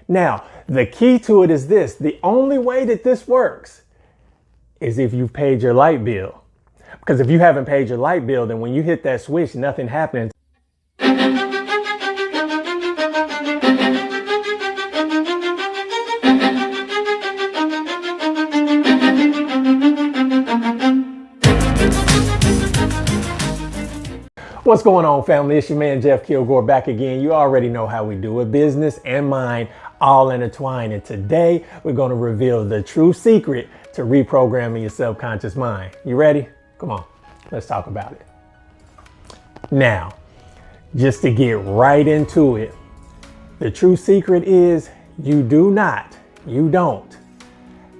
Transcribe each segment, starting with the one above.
Now, the key to it is this. The only way that this works is if you've paid your light bill. Because if you haven't paid your light bill, then when you hit that switch, nothing happens. What's going on, family? It's your man, Jeff Kilgore, back again. You already know how we do it. Business and mind all intertwined. And today we're going to reveal the true secret to reprogramming your subconscious mind. You ready? Come on, let's talk about it. Now, just to get right into it, the true secret is you don't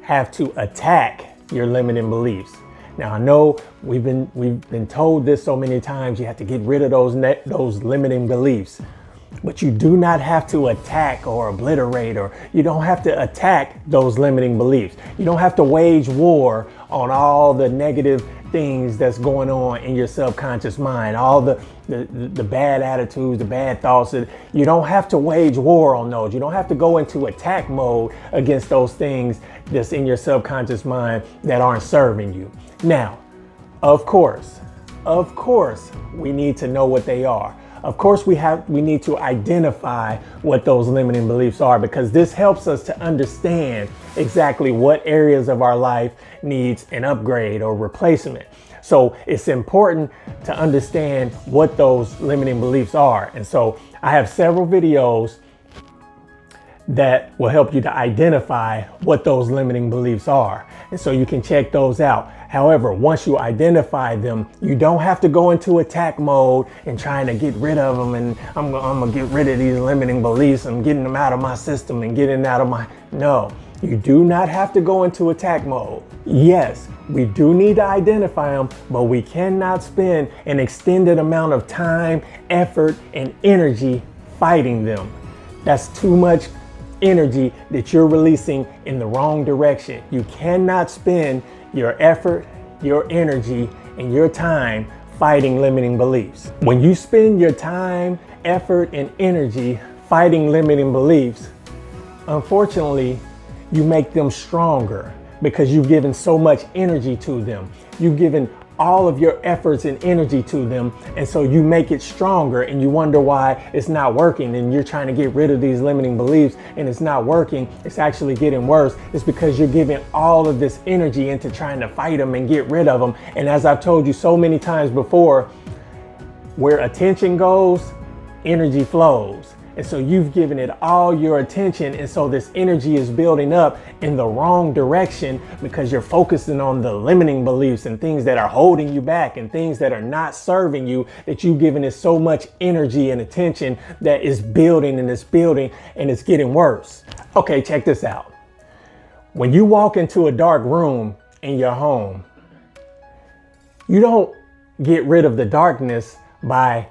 have to attack your limiting beliefs. Now, I know we've been told this so many times, you have to get rid of those limiting beliefs, but you do not have to attack or obliterate, or you don't have to attack those limiting beliefs. You don't have to wage war on all the negative things that's going on in your subconscious mind, all the bad attitudes, the bad thoughts. You don't have to wage war on those. You don't have to go into attack mode against those things that's in your subconscious mind that aren't serving you. Now, of course, we need to know what they are. Of course, we need to identify what those limiting beliefs are, because this helps us to understand exactly what areas of our life needs an upgrade or replacement. So it's important to understand what those limiting beliefs are. And so I have several videos that will help you to identify what those limiting beliefs are. And so you can check those out. However, once you identify them, you don't have to go into attack mode and trying to get rid of them. And I'm gonna get rid of these limiting beliefs. I'm getting them out of my system and getting out of my, no, you do not have to go into attack mode. Yes, we do need to identify them, but we cannot spend an extended amount of time, effort, and energy fighting them. That's too much energy that you're releasing in the wrong direction. You cannot spend your effort, your energy, and your time fighting limiting beliefs. When you spend your time, effort, and energy fighting limiting beliefs, unfortunately, you make them stronger because you've given so much energy to them. You've given all of your efforts and energy to them, and so you make it stronger, and you wonder why it's not working, and you're trying to get rid of these limiting beliefs and it's not working. It's actually getting worse. It's because you're giving all of this energy into trying to fight them and get rid of them. And as I've told you so many times before, where attention goes, energy flows. And so you've given it all your attention, and so this energy is building up in the wrong direction because you're focusing on the limiting beliefs and things that are holding you back and things that are not serving you, that you've given it so much energy and attention that is building and it's building and it's getting worse. Okay, check this out. When you walk into a dark room in your home, you don't get rid of the darkness by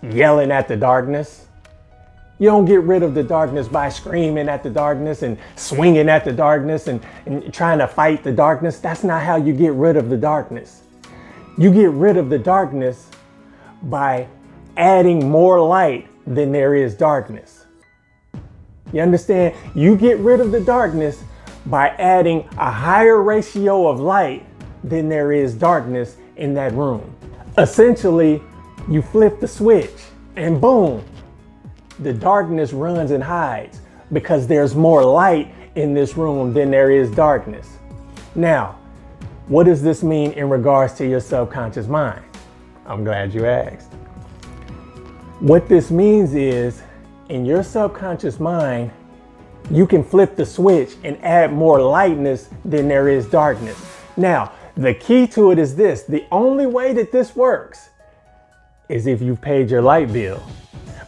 yelling at the darkness. You don't get rid of the darkness by screaming at the darkness and swinging at the darkness and trying to fight the darkness. That's not how you get rid of the darkness. You get rid of the darkness by adding more light than there is darkness. You understand? You get rid of the darkness by adding a higher ratio of light than there is darkness in that room. Essentially, you flip the switch and boom, the darkness runs and hides because there's more light in this room than there is darkness. Now, what does this mean in regards to your subconscious mind? I'm glad you asked. What this means is, in your subconscious mind, you can flip the switch and add more lightness than there is darkness. Now, the key to it is this. The only way that this works is if you've paid your light bill.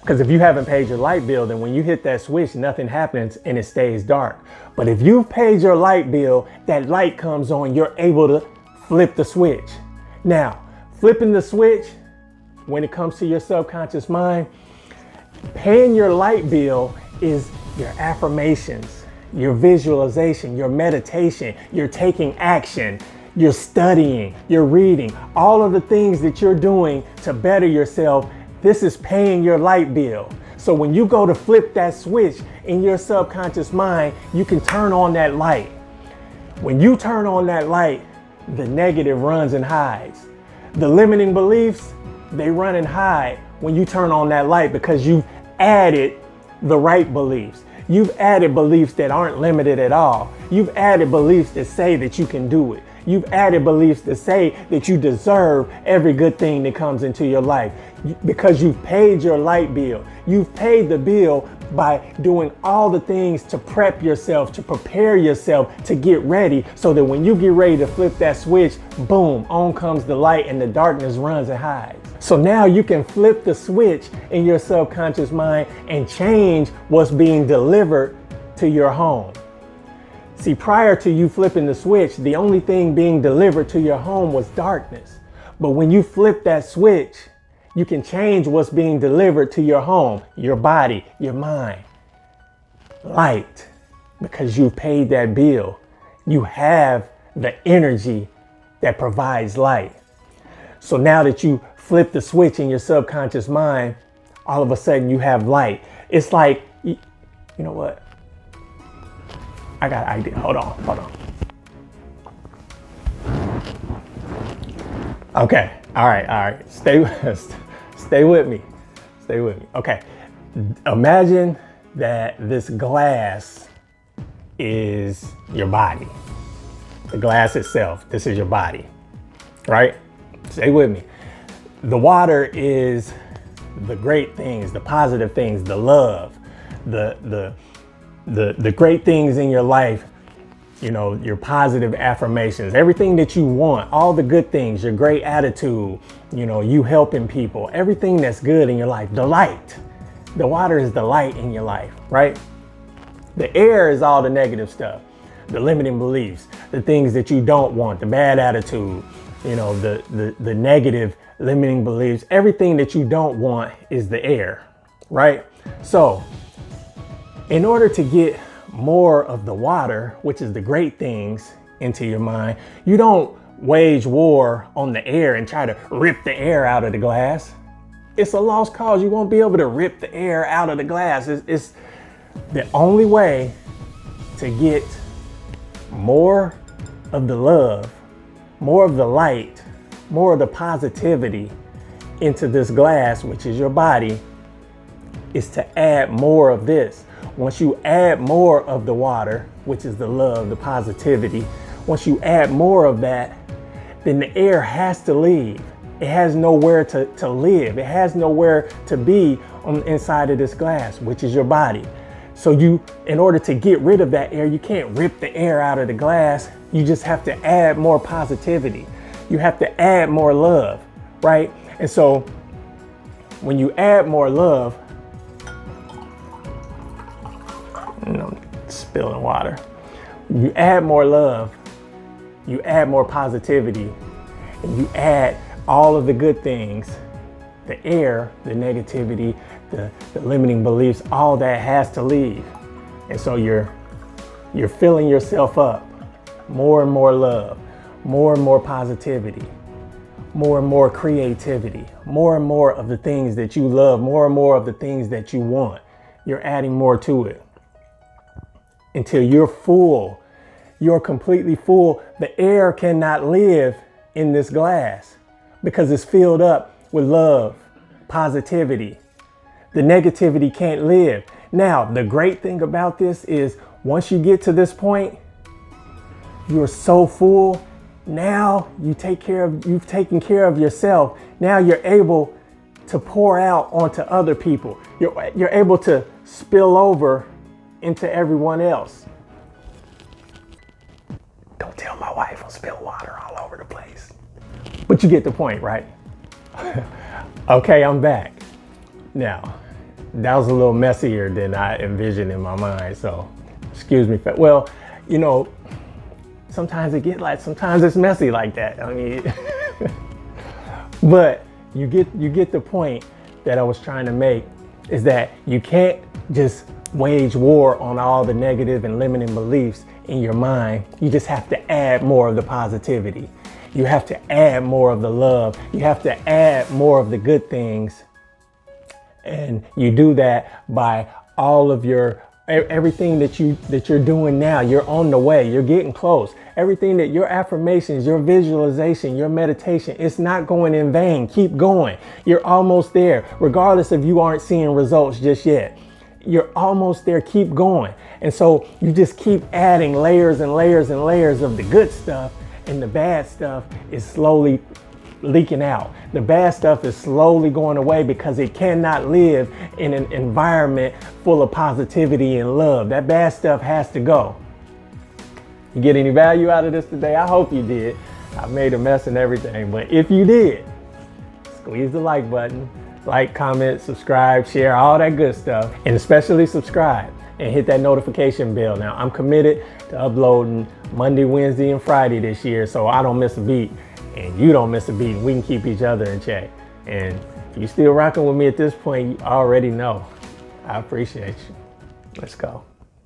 Because if you haven't paid your light bill, then when you hit that switch, nothing happens and it stays dark. But if you've paid your light bill, that light comes on, you're able to flip the switch. Now, flipping the switch, when it comes to your subconscious mind, paying your light bill is your affirmations, your visualization, your meditation, you're taking action, you're studying, you're reading, all of the things that you're doing to better yourself. This is paying your light bill. So when you go to flip that switch in your subconscious mind, you can turn on that light. When you turn on that light, the negative runs and hides. The limiting beliefs, they run and hide when you turn on that light, because you've added the right beliefs. You've added beliefs that aren't limited at all. You've added beliefs that say that you can do it. You've added beliefs that say that you deserve every good thing that comes into your life, because you've paid your light bill. You've paid the bill by doing all the things to prep yourself, to prepare yourself, to get ready, so that when you get ready to flip that switch, boom, on comes the light and the darkness runs and hides. So now you can flip the switch in your subconscious mind and change what's being delivered to your home. See, prior to you flipping the switch, the only thing being delivered to your home was darkness. But when you flip that switch, you can change what's being delivered to your home, your body, your mind. Light, because you paid that bill. You have the energy that provides light. So now that you flip the switch in your subconscious mind, all of a sudden you have light. It's like, you know what? I got an idea. Hold on. Okay. All right. Stay with me. Okay. Imagine that this glass is your body. The glass itself, this is your body, right? Stay with me. The water is the great things, the positive things, the love, the great things in your life, you know, your positive affirmations, everything that you want, all the good things, your great attitude, you know, you helping people, everything that's good in your life, the light. The water is the light in your life, right? The air is all the negative stuff, the limiting beliefs, the things that you don't want, the bad attitude, you know, the negative limiting beliefs, everything that you don't want is the air, right? So in order to get more of the water, which is the great things, into your mind, you don't wage war on the air and try to rip the air out of the glass. It's a lost cause. You won't be able to rip the air out of the glass. It's the only way to get more of the love, more of the light, more of the positivity into this glass, which is your body, is to add more of this. Once you add more of the water, which is the love, the positivity, once you add more of that, then the air has to leave. It has nowhere to live. It has nowhere to be on the inside of this glass, which is your body. So in order to get rid of that air, you can't rip the air out of the glass. You just have to add more positivity. You have to add more love, right? And so when you add more love, spilling water. You add more love, you add more positivity, and you add all of the good things, the air, the negativity, the limiting beliefs, all that has to leave. And so you're filling yourself up, more and more love, more and more positivity, more and more creativity, more and more of the things that you love, more and more of the things that you want. You're adding more to it until you're full. You're completely full. The air cannot live in this glass because it's filled up with love, positivity. The negativity can't live. Now, the great thing about this is once you get to this point, you're so full. Now you've taken care of yourself. Now you're able to pour out onto other people. You're able to spill over into everyone else. Don't tell my wife I'll spill water all over the place. But you get the point, right? Okay, I'm back. Now, that was a little messier than I envisioned in my mind, so excuse me. Well, you know, sometimes sometimes it's messy like that. I mean, but you get the point that I was trying to make, is that you can't just wage war on all the negative and limiting beliefs in your mind. You just have to add more of the positivity. You have to add more of the love. You have to add more of the good things. And you do that by all of your everything that you're doing now. You're on the way. You're getting close. Everything that your affirmations, your visualization, your meditation, it's not going in vain. Keep going. You're almost there, regardless if you aren't seeing results just yet. You're almost there. Keep going. And so you just keep adding layers and layers and layers of the good stuff, and the bad stuff is slowly leaking out. The bad stuff is slowly going away because it cannot live in an environment full of positivity and love. That bad stuff has to go. You get any value out of this today? I hope you did. I made a mess and everything, but if you did, squeeze the like button. Like, comment, subscribe, share, all that good stuff, and especially subscribe and hit that notification bell. Now, I'm committed to uploading Monday, Wednesday, and Friday this year, so I don't miss a beat and you don't miss a beat. We can keep each other in check. And if you're still rocking with me at this point, you already know I appreciate you. Let's go.